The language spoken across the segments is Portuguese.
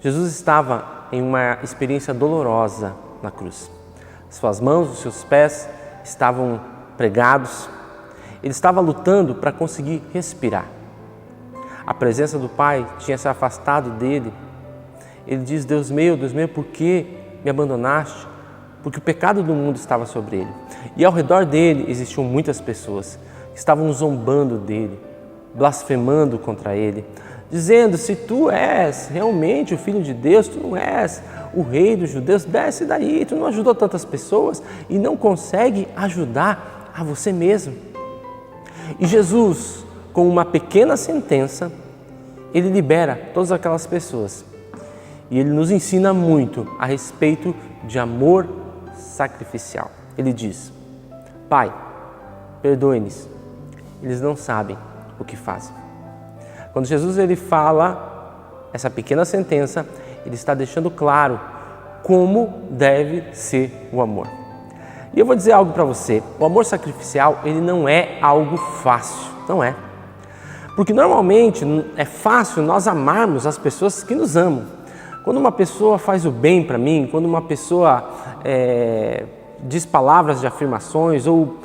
Jesus estava em uma experiência dolorosa na cruz. Suas mãos, os seus pés estavam pregados. Ele estava lutando para conseguir respirar. A presença do Pai tinha se afastado dele. Ele diz: Deus meu, por que me abandonaste? Porque o pecado do mundo estava sobre ele. E ao redor dele existiam muitas pessoas que estavam zombando dele, blasfemando contra ele, dizendo: se tu és realmente o Filho de Deus, tu não és o Rei dos judeus, desce daí, tu não ajudou tantas pessoas e não consegue ajudar a você mesmo. E Jesus, com uma pequena sentença, ele libera todas aquelas pessoas. E ele nos ensina muito a respeito de amor sacrificial. Ele diz: Pai, perdoe-lhes, eles não sabem o que fazem. Quando Jesus ele fala essa pequena sentença, ele está deixando claro como deve ser o amor. E eu vou dizer algo para você: o amor sacrificial ele não é algo fácil, não é. Porque normalmente é fácil nós amarmos as pessoas que nos amam. Quando uma pessoa faz o bem para mim, quando uma pessoa diz palavras de afirmações ou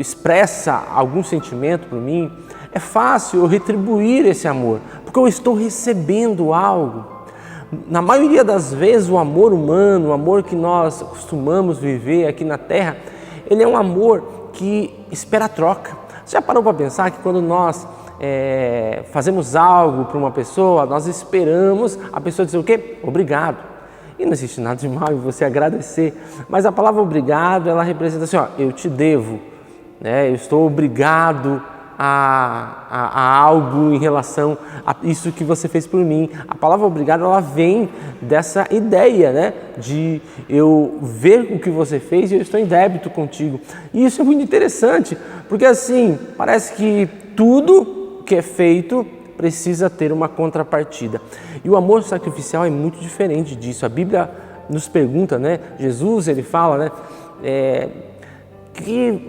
expressa algum sentimento por mim, é fácil eu retribuir esse amor, porque eu estou recebendo algo. Na maioria das vezes o amor humano, o amor que nós costumamos viver aqui na Terra, ele é um amor que espera troca. Você já parou para pensar que quando nós fazemos algo para uma pessoa, nós esperamos a pessoa dizer o quê? Obrigado. E não existe nada de mal em você agradecer, mas a palavra obrigado, ela representa assim, ó, eu te devo, né? Eu estou obrigado a algo em relação a isso que você fez por mim. A palavra obrigado, ela vem dessa ideia, né? De eu ver o que você fez e eu estou em débito contigo. E isso é muito interessante, porque assim, parece que tudo que é feito precisa ter uma contrapartida. E o amor sacrificial é muito diferente disso. A Bíblia nos pergunta, né? Jesus, ele fala, né? Que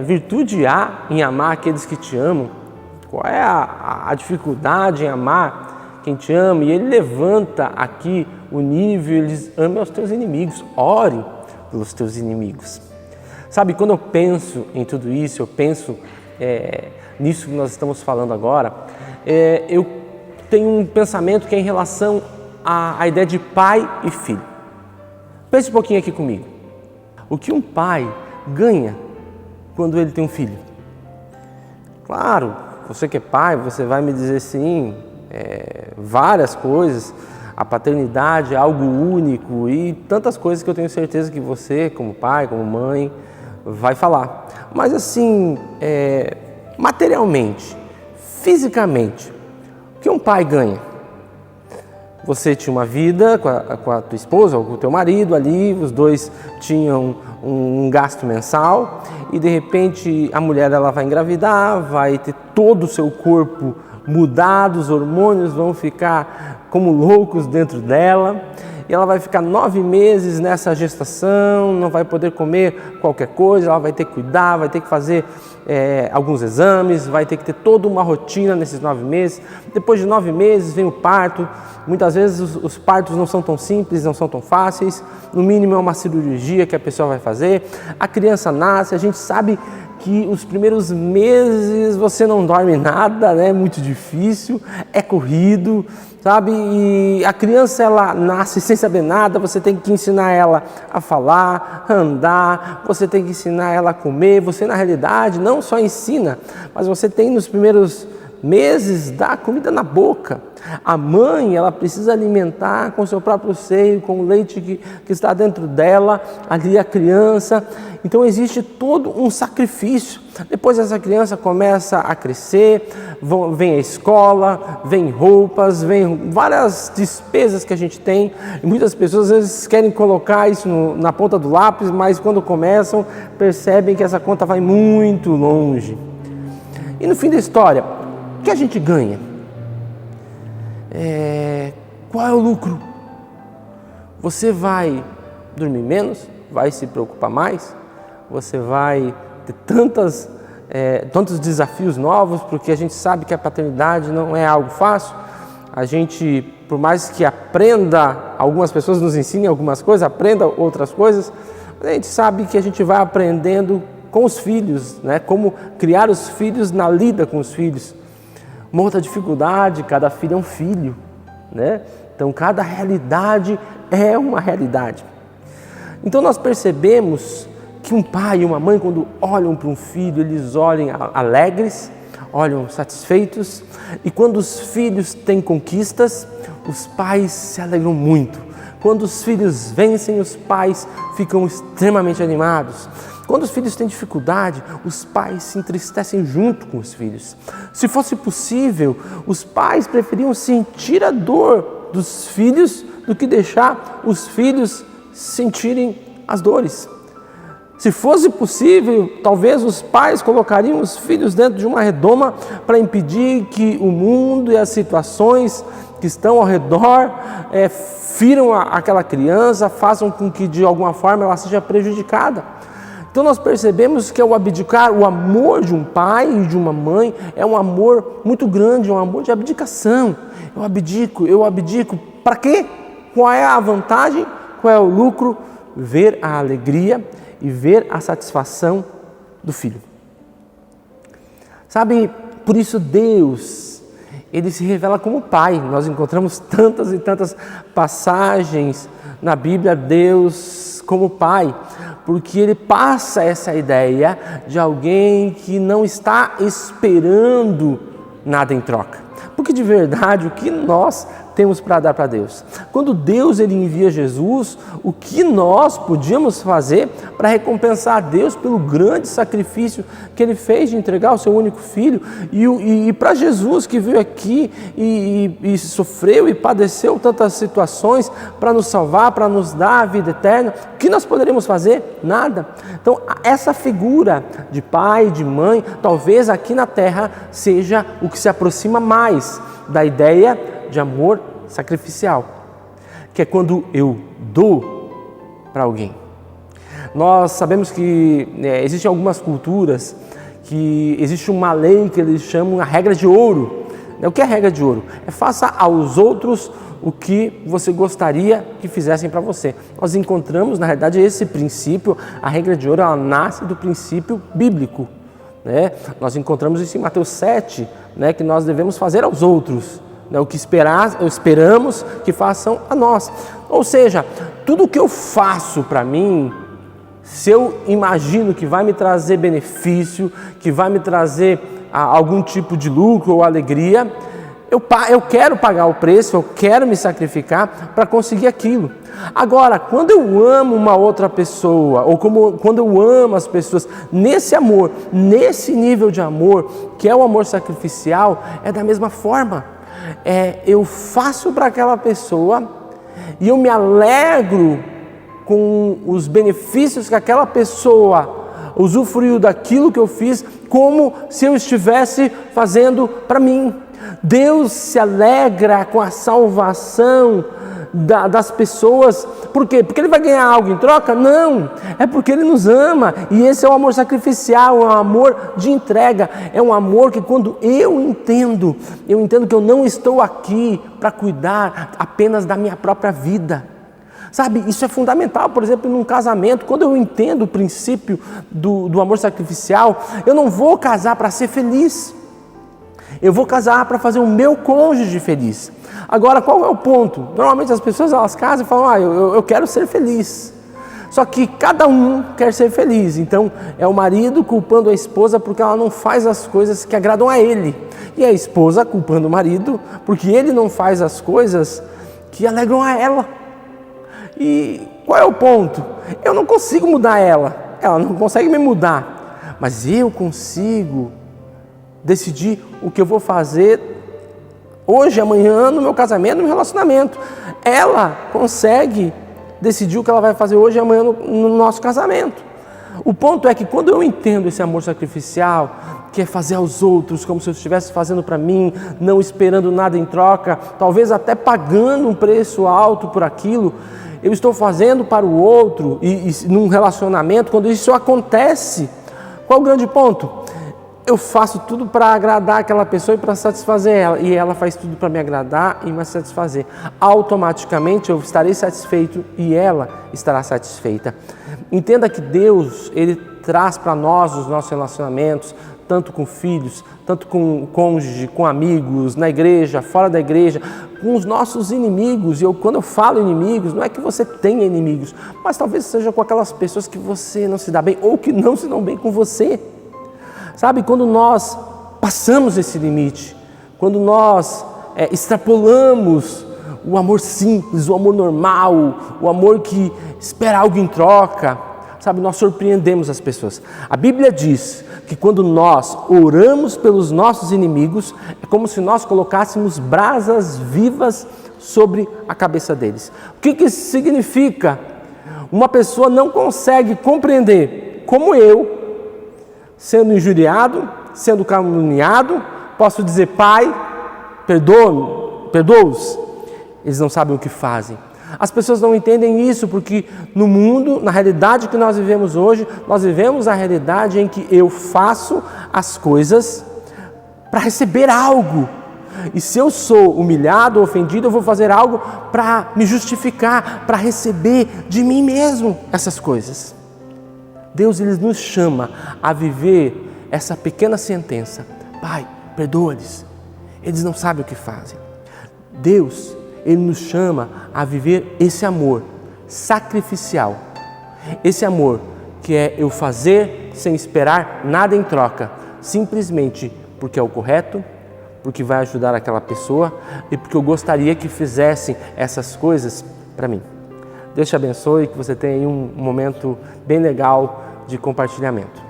virtude há em amar aqueles que te amam? Qual é a dificuldade em amar quem te ama? E ele levanta aqui o nível, ele diz: ame aos teus inimigos, ore pelos teus inimigos. Sabe, quando eu penso em tudo isso, eu penso nisso que nós estamos falando agora, eu tenho um pensamento que é em relação à ideia de pai e filho. Pense um pouquinho aqui comigo. O que um pai ganha quando ele tem um filho? Claro, você que é pai, você vai me dizer sim, várias coisas. A paternidade é algo único e tantas coisas que eu tenho certeza que você, como pai, como mãe, vai falar. Mas assim, materialmente, fisicamente, o que um pai ganha? Você tinha uma vida com a tua esposa ou com o teu marido ali, os dois tinham um gasto mensal e de repente a mulher ela vai engravidar, vai ter todo o seu corpo mudado, os hormônios vão ficar como loucos dentro dela e ela vai ficar 9 meses nessa gestação, não vai poder comer qualquer coisa, ela vai ter que cuidar, vai ter que fazer alguns exames, vai ter que ter toda uma rotina nesses 9 meses. Depois de 9 meses vem o parto. Muitas vezes os partos não são tão simples, não são tão fáceis. No mínimo é uma cirurgia que a pessoa vai fazer. A criança nasce, a gente sabe que os primeiros meses você não dorme nada, né? É muito difícil, é corrido, sabe? E a criança ela nasce sem saber nada, você tem que ensinar ela a falar, a andar, você tem que ensinar ela a comer. Você na realidade não só ensina, mas você tem nos primeiros meses dar comida na boca. A mãe, ela precisa alimentar com seu próprio seio, com o leite que está dentro dela, ali a criança. Então existe todo um sacrifício. Depois essa criança começa a crescer, vem a escola, vem roupas, vem várias despesas que a gente tem. E muitas pessoas às vezes querem colocar isso na ponta do lápis, mas quando começam percebem que essa conta vai muito longe. E no fim da história, o que a gente ganha? Qual é o lucro? Você vai dormir menos? Vai se preocupar mais? Você vai ter tantos desafios novos, porque a gente sabe que a paternidade não é algo fácil. A gente por mais que aprenda, algumas pessoas nos ensinem algumas coisas, aprenda outras coisas, a gente sabe que a gente vai aprendendo com os filhos, né? Como criar os filhos na lida com os filhos. Uma outra dificuldade, cada filho é um filho, né? Então cada realidade é uma realidade. Então nós percebemos que um pai e uma mãe, quando olham para um filho, eles olham alegres, olham satisfeitos, e quando os filhos têm conquistas, os pais se alegram muito. Quando os filhos vencem, os pais ficam extremamente animados. Quando os filhos têm dificuldade, os pais se entristecem junto com os filhos. Se fosse possível, os pais preferiam sentir a dor dos filhos do que deixar os filhos sentirem as dores. Se fosse possível, talvez os pais colocariam os filhos dentro de uma redoma para impedir que o mundo e as situações que estão ao redor firam aquela criança, façam com que de alguma forma ela seja prejudicada. Então nós percebemos que ao abdicar, o amor de um pai e de uma mãe é um amor muito grande, é um amor de abdicação. Eu abdico, para quê? Qual é a vantagem? Qual é o lucro? Ver a alegria e ver a satisfação do filho. Sabe, por isso Deus, Ele se revela como Pai. Nós encontramos tantas e tantas passagens na Bíblia, Deus como Pai, porque Ele passa essa ideia de alguém que não está esperando nada em troca. Porque de verdade, o que nós temos para dar para Deus? Quando Deus ele envia Jesus, o que nós podíamos fazer para recompensar a Deus pelo grande sacrifício que Ele fez de entregar o seu único Filho? E para Jesus que veio aqui e sofreu e padeceu tantas situações para nos salvar, para nos dar a vida eterna, o que nós poderíamos fazer? Nada. Então essa figura de pai, de mãe, talvez aqui na terra seja o que se aproxima mais da ideia de amor sacrificial, que é quando eu dou para alguém. Nós sabemos que existem algumas culturas que existe uma lei que eles chamam a regra de ouro. O que é a regra de ouro? É faça aos outros o que você gostaria que fizessem para você. Nós encontramos, na realidade, esse princípio, a regra de ouro, ela nasce do princípio bíblico. Nós encontramos isso em Mateus 7, que nós devemos fazer aos outros o que esperamos que façam a nós. Ou seja, tudo que eu faço para mim, se eu imagino que vai me trazer benefício, que vai me trazer algum tipo de lucro ou alegria, eu quero pagar o preço, eu quero me sacrificar para conseguir aquilo. Agora, quando eu amo uma outra pessoa, ou quando eu amo as pessoas, nesse amor, nesse nível de amor, que é o amor sacrificial, é da mesma forma. Eu faço para aquela pessoa e eu me alegro com os benefícios que aquela pessoa usufruiu daquilo que eu fiz, como se eu estivesse fazendo para mim. Deus se alegra com a salvação das pessoas. Por quê? Porque Ele vai ganhar algo em troca? Não, é porque Ele nos ama, e esse é o amor sacrificial, é um amor de entrega, é um amor que quando eu entendo que eu não estou aqui para cuidar apenas da minha própria vida. Sabe, isso é fundamental, por exemplo, num casamento. Quando eu entendo o princípio do amor sacrificial, eu não vou casar para ser feliz, eu vou casar para fazer o meu cônjuge feliz. Agora, qual é o ponto? Normalmente as pessoas elas casam e falam, eu quero ser feliz. Só que cada um quer ser feliz, então é o marido culpando a esposa porque ela não faz as coisas que agradam a ele. E a esposa culpando o marido porque ele não faz as coisas que alegram a ela. E qual é o ponto? Eu não consigo mudar ela não consegue me mudar, mas eu consigo decidir o que eu vou fazer hoje, amanhã, no meu casamento, no meu relacionamento. Ela consegue decidir o que ela vai fazer hoje e amanhã no nosso casamento. O ponto é que quando eu entendo esse amor sacrificial, que é fazer aos outros como se eu estivesse fazendo para mim, não esperando nada em troca, talvez até pagando um preço alto por aquilo, eu estou fazendo para o outro e num relacionamento, quando isso acontece, qual o grande ponto? eu faço tudo para agradar aquela pessoa e para satisfazer ela, e ela faz tudo para me agradar e me satisfazer. Automaticamente eu estarei satisfeito e ela estará satisfeita. Entenda que Deus, Ele traz para nós os nossos relacionamentos, tanto com filhos, tanto com o cônjuge, com amigos, na igreja, fora da igreja, com os nossos inimigos. E quando eu falo inimigos, não é que você tenha inimigos, mas talvez seja com aquelas pessoas que você não se dá bem ou que não se dão bem com você. Sabe, quando nós passamos esse limite, quando nós extrapolamos o amor simples, o amor normal, o amor que espera algo em troca, sabe, nós surpreendemos as pessoas. A Bíblia diz que quando nós oramos pelos nossos inimigos, é como se nós colocássemos brasas vivas sobre a cabeça deles. O que isso significa? Uma pessoa não consegue compreender como eu, sendo injuriado, sendo caluniado, posso dizer: Pai, perdoa-os. Eles não sabem o que fazem. As pessoas não entendem isso porque no mundo, na realidade que nós vivemos hoje, nós vivemos a realidade em que eu faço as coisas para receber algo. E se eu sou humilhado ou ofendido, eu vou fazer algo para me justificar, para receber de mim mesmo essas coisas. Deus, Ele nos chama a viver essa pequena sentença: Pai, perdoa-lhes, eles não sabem o que fazem. Deus, Ele nos chama a viver esse amor sacrificial, esse amor que é eu fazer sem esperar nada em troca, simplesmente porque é o correto, porque vai ajudar aquela pessoa e porque eu gostaria que fizessem essas coisas para mim. Deus te abençoe e que você tenha aí um momento bem legal de compartilhamento.